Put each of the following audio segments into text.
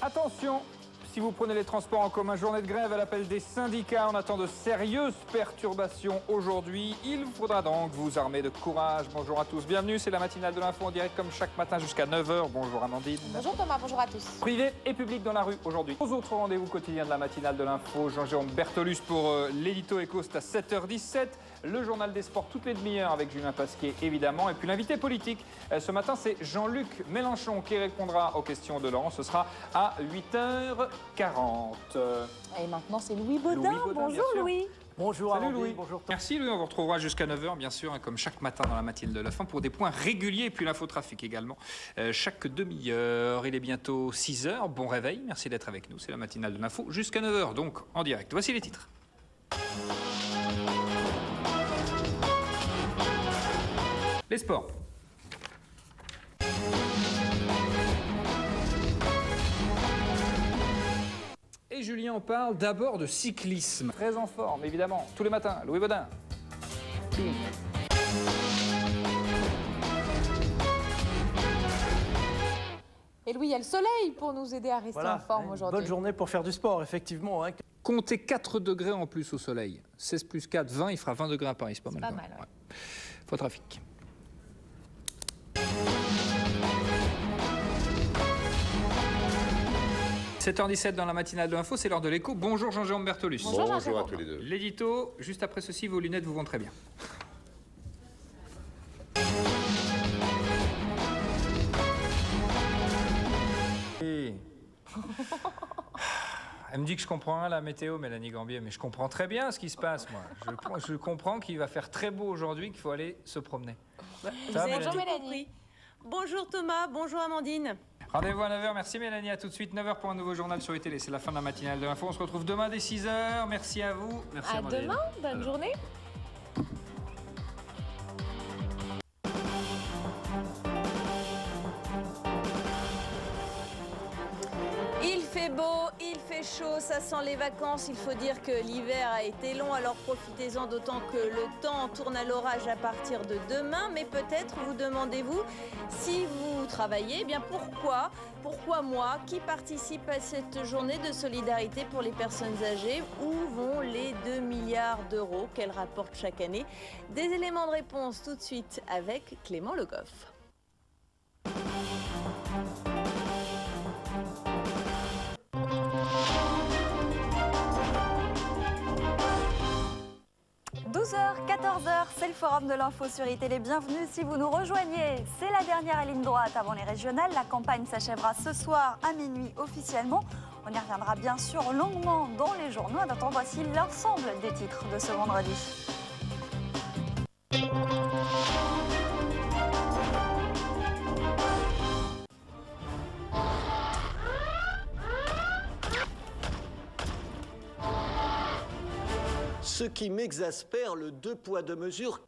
Attention, si vous prenez les transports en commun, journée de grève à l'appel des syndicats. On attend de sérieuses perturbations aujourd'hui. Il faudra donc vous armer de courage. Bonjour à tous, bienvenue. C'est la matinale de l'info en direct comme chaque matin jusqu'à 9h. Bonjour Amandine. Bonjour Thomas, bonjour à tous. Privé et public dans la rue aujourd'hui. Aux autres rendez-vous quotidiens de la matinale de l'info, Jean-Jérôme Bertolus pour l'édito Éco, c'est à 7h17. Le journal des sports toutes les demi-heures avec Julien Pasquier évidemment. Et puis l'invité politique ce matin, c'est Jean-Luc Mélenchon qui répondra aux questions de Laurent. Ce sera à 8h40. Et maintenant c'est Louis Baudin. Bonjour Louis. Bonjour Salut Amandine, Louis. bonjour Thomas. Merci Louis, on vous retrouvera jusqu'à 9h bien sûr, comme chaque matin dans la matinale de la fin pour des points réguliers et puis l'infotrafic également. Chaque demi-heure, il est bientôt 6h, bon réveil, merci d'être avec nous, c'est la matinale de l'info jusqu'à 9h donc en direct. Voici les titres. Les sports. Et Julien, on parle d'abord de cyclisme. Très en forme, évidemment, tous les matins. Louis Baudin. Bim. Et Louis, il y a le soleil pour nous aider à rester en forme aujourd'hui. Bonne journée pour faire du sport, effectivement. Hein. Comptez 4 degrés en plus au soleil. 16 plus 4, 20, il fera 20 degrés à Paris. C'est pas mal. Pas mal, ouais. Faut trafic. « 7h17 dans la matinale de l'info, c'est l'heure de l'écho. Bonjour Jean-Jérôme Bertolus. Bonjour à tous les deux. L'édito, juste après ceci, vos lunettes vous vont très bien. Et... Elle me dit que je comprends rien la météo, Mélanie Gambier, mais je comprends très bien ce qui se passe, moi. Je comprends qu'il va faire très beau aujourd'hui, qu'il faut aller se promener. Bonjour Mélanie. Bonjour Thomas, bonjour Amandine. Rendez-vous à 9h, merci Mélanie, à tout de suite. 9h pour un nouveau journal sur les télés. C'est la fin de la matinale de l'info. On se retrouve demain dès 6h. Merci à vous. Merci À Amandine. demain, bonne journée. Il fait beau, il fait chaud, ça sent les vacances. Il faut dire que l'hiver a été long, alors profitez-en, d'autant que le temps tourne à l'orage à partir de demain. Mais peut-être vous demandez-vous, si vous travaillez, eh bien pourquoi moi qui participe à cette journée de solidarité pour les personnes âgées? Où vont les 2 milliards d'euros qu'elle rapporte chaque année? Des éléments de réponse tout de suite avec Clément Le Goff. – 12h, 14h, c'est le forum de l'info sur iTélé. Bienvenue si vous nous rejoignez. C'est la dernière ligne droite avant les régionales. La campagne s'achèvera ce soir à minuit officiellement. On y reviendra bien sûr longuement dans les journaux. En attendant, voici l'ensemble des titres de ce vendredi. Ce qui m'exaspère, le 2 poids 2 mesures.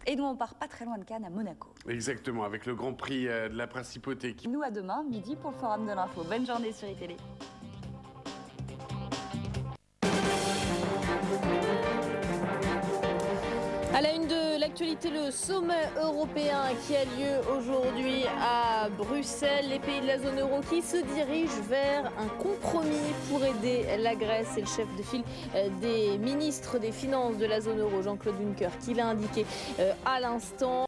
Et nous, on part pas très loin de Cannes, à Monaco. Exactement, avec le Grand Prix de la Principauté. Nous, à demain, midi, pour le forum de l'info. Bonne journée sur iTélé. À la une de l'actualité, le sommet européen qui a lieu aujourd'hui à Bruxelles. Les pays de la zone euro qui se dirigent vers un compromis pour aider la Grèce. C'est le chef de file des ministres des Finances de la zone euro, Jean-Claude Juncker, qui l'a indiqué à l'instant.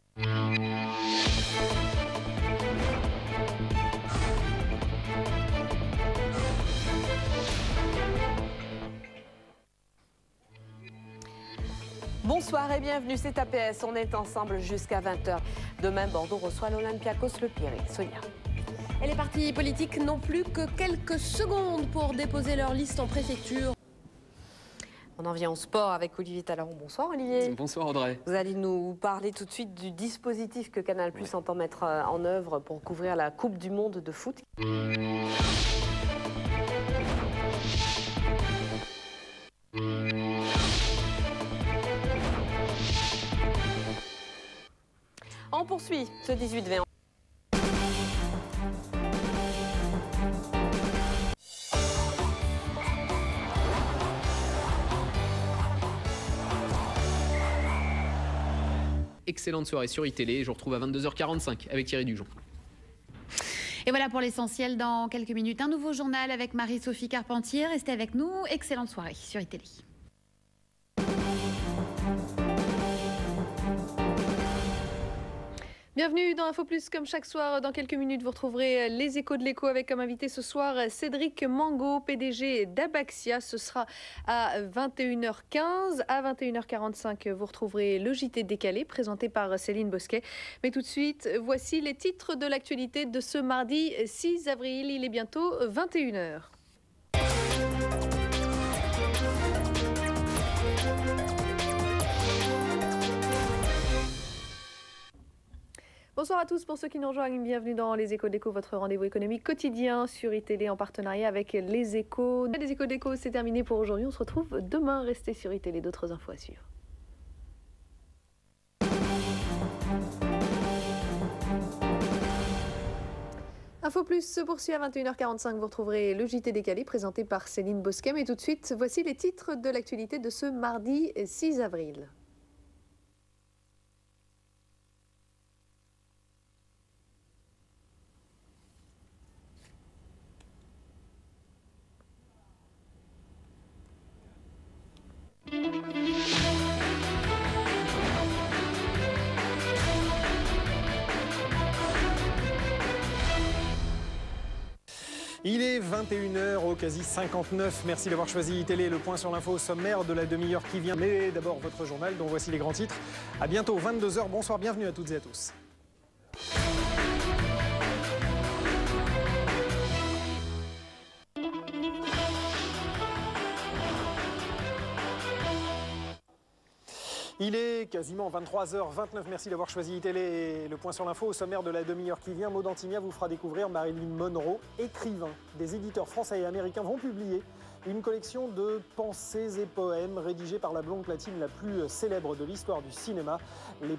Bonsoir et bienvenue, c'est APS, on est ensemble jusqu'à 20h. Demain, Bordeaux reçoit l'Olympiakos Le Pirée. Sonia. Et les partis politiques n'ont plus que quelques secondes pour déposer leur liste en préfecture. On en vient au sport avec Olivier Talaron. Bonsoir Olivier. Bonsoir Audrey. Vous allez nous parler tout de suite du dispositif que Canal+ entend mettre en œuvre pour couvrir la Coupe du Monde de foot. On poursuit ce 18-20. excellente soirée sur iTélé. Je vous retrouve à 22h45 avec Thierry Dujon. Et voilà pour l'essentiel. Dans quelques minutes, un nouveau journal avec Marie-Sophie Carpentier. Restez avec nous. Excellente soirée sur iTélé. Bienvenue dans Info Plus, comme chaque soir. Dans quelques minutes, vous retrouverez les échos de l'écho avec comme invité ce soir Cédric Mango, PDG d'Abaxia. Ce sera à 21h15. À 21h45, vous retrouverez le JT décalé présenté par Céline Bosquet. Mais tout de suite, voici les titres de l'actualité de ce mardi 6 avril. Il est bientôt 21h. Bonsoir à tous, pour ceux qui nous rejoignent, bienvenue dans Les Échos d'Écho, votre rendez-vous économique quotidien sur iTélé en partenariat avec Les Échos. Les Échos d'Écho, c'est terminé pour aujourd'hui, on se retrouve demain, restez sur iTélé, d'autres infos à suivre. Info Plus se poursuit à 21h45, vous retrouverez le JT décalé présenté par Céline Bosquet, mais tout de suite, voici les titres de l'actualité de ce mardi 6 avril. Il est 21h au quasi 59. Merci d'avoir choisi iTélé. Le point sur l'info sommaire de la demi-heure qui vient. Mais d'abord votre journal dont voici les grands titres. À bientôt 22h. Bonsoir, bienvenue à toutes et à tous. Il est quasiment 23h29, merci d'avoir choisi iTélé. Le point sur l'info au sommaire de la demi-heure qui vient. Maud Antimia vous fera découvrir Marilyn Monroe, écrivain. Des éditeurs français et américains vont publier une collection de pensées et poèmes rédigés par la blonde platine la plus célèbre de l'histoire du cinéma. Ses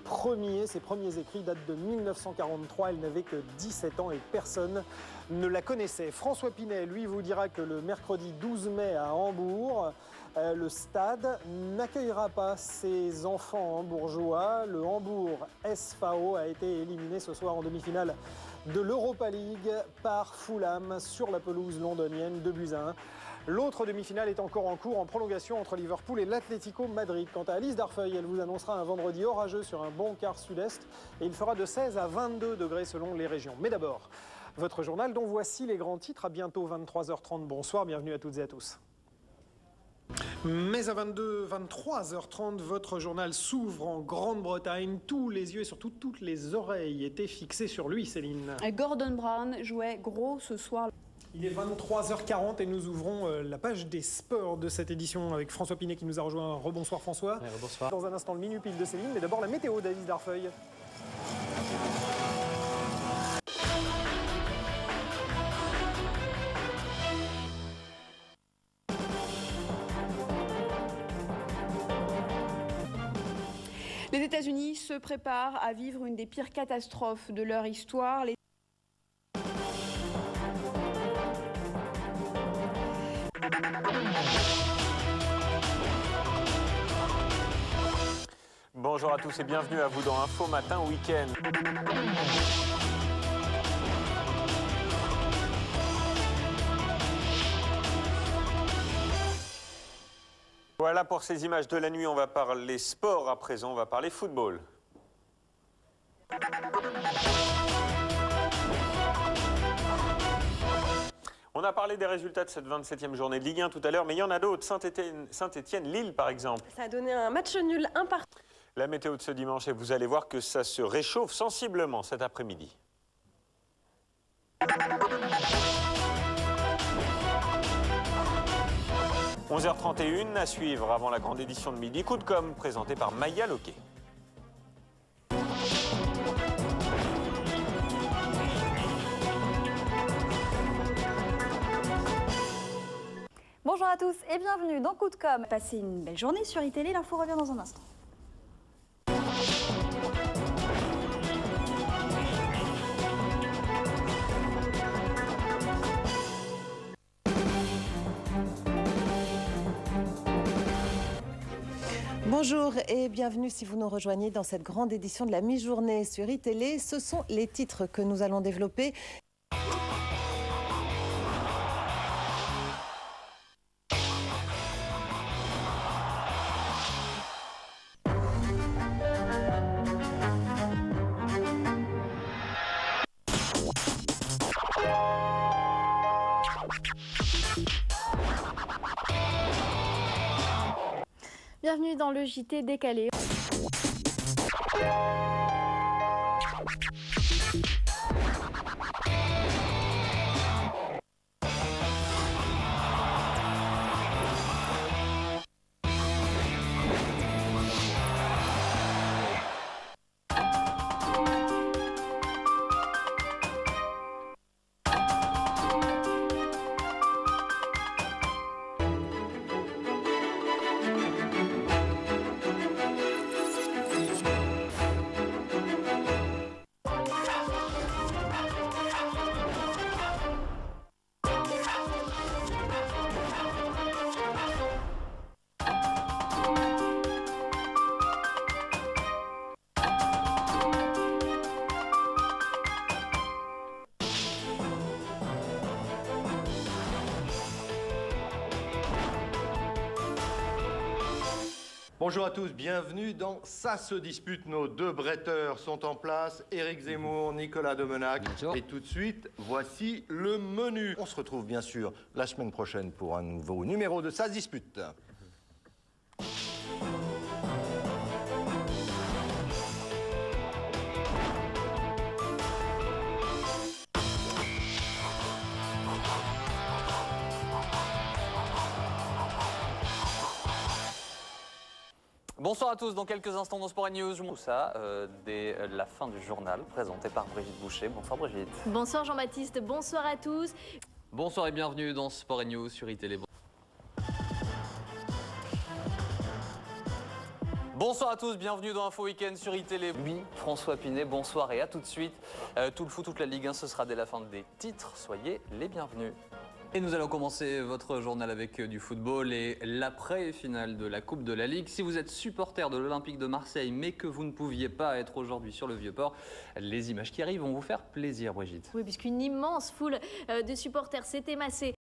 premiers écrits datent de 1943, elle n'avait que 17 ans et personne ne la connaissait. François Pinet, lui, vous dira que le mercredi 12 mai à Hambourg, le stade n'accueillera pas ses enfants hambourgeois. Le Hambourg SV a été éliminé ce soir en demi-finale de l'Europa League par Fulham sur la pelouse londonienne, 2-1. L'autre demi-finale est encore en cours en prolongation entre Liverpool et l'Atlético Madrid. Quant à Alice Darfeuille, elle vous annoncera un vendredi orageux sur un bon quart sud-est et il fera de 16 à 22 degrés selon les régions. Mais d'abord, votre journal dont voici les grands titres. À bientôt 23h30. Bonsoir, bienvenue à toutes et à tous. Mais à 23h30, votre journal s'ouvre en Grande-Bretagne. Tous les yeux et surtout toutes les oreilles étaient fixés sur lui, Céline. Gordon Brown jouait gros ce soir. Il est 23h40 et nous ouvrons la page des sports de cette édition avec François Pinet qui nous a rejoint. Rebonsoir François. Ouais, rebonsoir. Dans un instant, le minupile de Céline, mais d'abord la météo d'Alice Darfeuille. Les États-Unis se préparent à vivre une des pires catastrophes de leur histoire. Bonjour à tous et bienvenue à vous dans Info Matin Week-end. Voilà pour ces images de la nuit, on va parler sport à présent, on va parler football. On a parlé des résultats de cette 27e journée de Ligue 1 tout à l'heure, mais il y en a d'autres. Saint-Étienne, Lille par exemple. Ça a donné un match nul, un partout. La météo de ce dimanche, et vous allez voir que ça se réchauffe sensiblement cet après-midi. 11h31 à suivre avant la grande édition de midi. Coup de com' présenté par Maya Loquet. Bonjour à tous et bienvenue dans Coup de com'. Passez une belle journée sur iTélé, l'info revient dans un instant. Bonjour et bienvenue si vous nous rejoignez dans cette grande édition de la mi-journée sur iTélé. Ce sont les titres que nous allons développer. Bienvenue dans le JT décalé. Bonjour à tous, bienvenue dans Ça se dispute. Nos deux bretteurs sont en place, Éric Zemmour, Nicolas Domenac. Et tout de suite, voici le menu. On se retrouve bien sûr la semaine prochaine pour un nouveau numéro de Ça se dispute. Bonsoir à tous, dans quelques instants dans Sport & News, je montre tout ça dès la fin du journal, présenté par Brigitte Boucher. Bonsoir Brigitte. Bonsoir Jean-Baptiste, bonsoir à tous. Bonsoir et bienvenue dans Sport & News sur iTélé. Bonsoir à tous, bienvenue dans Info Week-end sur iTélé. Oui, François Pinet, bonsoir et à tout de suite. Tout le foot, toute la Ligue 1, ce sera dès la fin des titres. Soyez les bienvenus. Et nous allons commencer votre journal avec du football et l'après-finale de la Coupe de la Ligue. Si vous êtes supporter de l'Olympique de Marseille, mais que vous ne pouviez pas être aujourd'hui sur le Vieux-Port, les images qui arrivent vont vous faire plaisir, Brigitte. Oui, puisqu'une immense foule de supporters s'est émassée